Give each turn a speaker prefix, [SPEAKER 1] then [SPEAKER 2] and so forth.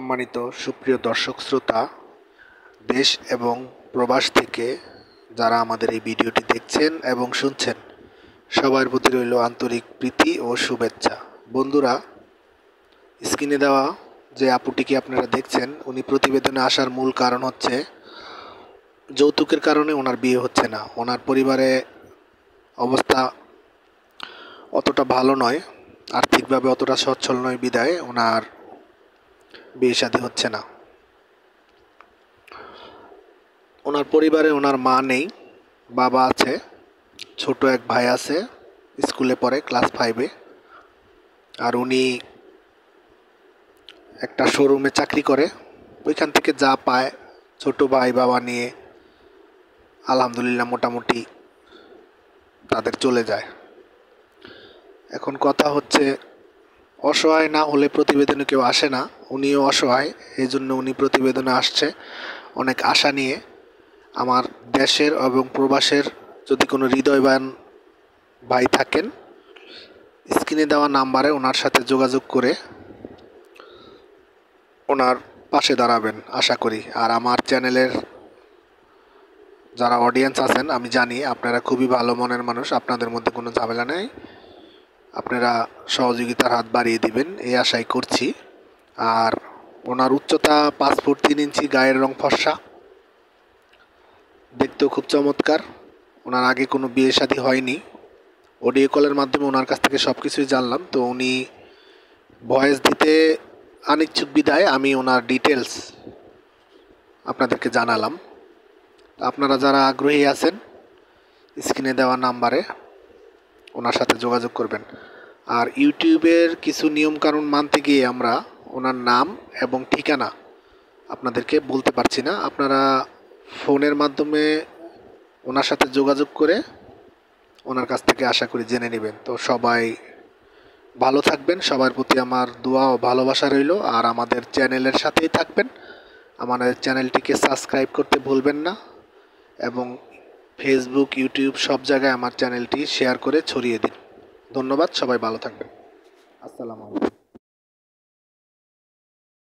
[SPEAKER 1] সম্মানিত সুপ্রিয় দর্শক শ্রোতা, দেশ এবং প্রবাস থেকে যারা আমাদের এই ভিডিওটি দেখছেন এবং শুনছেন, সবার প্রতি রইল আন্তরিক প্রীতি ও শুভেচ্ছা। বন্ধুরা, স্ক্রিনে দেওয়া যে আপুটিকে আপনারা দেখছেন, উনি প্রতিবেদনে আসার মূল কারণ হচ্ছে যৌতুকের কারণে ওনার বিয়ে হচ্ছে না। ওনার পরিবারে অবস্থা অতটা ভালো নয়, আর্থিকভাবে অতটা সচ্ছল নয়, বিদায় ওনার বিয়ে শাদী হচ্ছে না। ওনার পরিবারে ওনার মা নেই, বাবা আছে, ছোট এক ভাই আছে, স্কুলে পড়ে ক্লাস 5-এ। আর উনি একটা শোরুমে চাকরি করে, ওইখান থেকে যা পায় ছোট ভাই বাবা নিয়ে আলহামদুলিল্লাহ মোটামুটি তাদের চলে যায়। এখন কথা হচ্ছে, অসহায় না হলে প্রতিবেদনে কেউ আসে না। উনিও অসহায়, এই জন্য উনি প্রতিবেদনে আসছে অনেক আশা নিয়ে। আমার দেশের এবং প্রবাসের যদি কোনো হৃদয়বান ভাই থাকেন, স্ক্রিনে দেওয়া নাম্বারে ওনার সাথে যোগাযোগ করে ওনার পাশে দাঁড়াবেন আশা করি। আর আমার চ্যানেলের যারা অডিয়েন্স আছেন, আমি জানি আপনারা খুবই ভালো মনের মানুষ, আপনাদের মধ্যে কোনো ঝামেলা নেই, আপনারা সহযোগিতার হাত বাড়িয়ে দিবেন এই আশাই করছি। আর ওনার উচ্চতা 5 ফুট 3 ইঞ্চি, গায়ের রং ফর্সা, দেখতেও খুব চমৎকার। ওনার আগে কোনো বিয়ে শাদী হয়নি। অডিও কলের মাধ্যমে ওনার কাছ থেকে সব কিছুই জানলাম। তো উনি ভয়েস দিতে অনিচ্ছুক বিদায় আমি ওনার ডিটেলস আপনাদেরকে জানালাম। আপনারা যারা আগ্রহী আছেন, স্ক্রিনে দেওয়া নাম্বারে ওনার সাথে যোগাযোগ করবেন। আর ইউটিউবের কিছু নিয়মকানুন মানতে গিয়ে আমরা ওনার নাম এবং ঠিকানা আপনাদেরকে বলতে পারছি না। আপনারা ফোনের মাধ্যমে ওনার সাথে যোগাযোগ করে ওনার কাছ থেকে আশা করি জেনে নেবেন। তো সবাই ভালো থাকবেন, সবার প্রতি আমার দোয়া ও ভালোবাসা রইল। আর আমাদের চ্যানেলের সাথেই থাকবেন, আমাদের চ্যানেলটিকে সাবস্ক্রাইব করতে ভুলবেন না, এবং ফেসবুক, ইউটিউব সব জায়গায় আমার চ্যানেলটি শেয়ার করে ছড়িয়ে দিন। ধন্যবাদ, সবাই ভালো থাকবেন। আসসালামু আলাইকুম।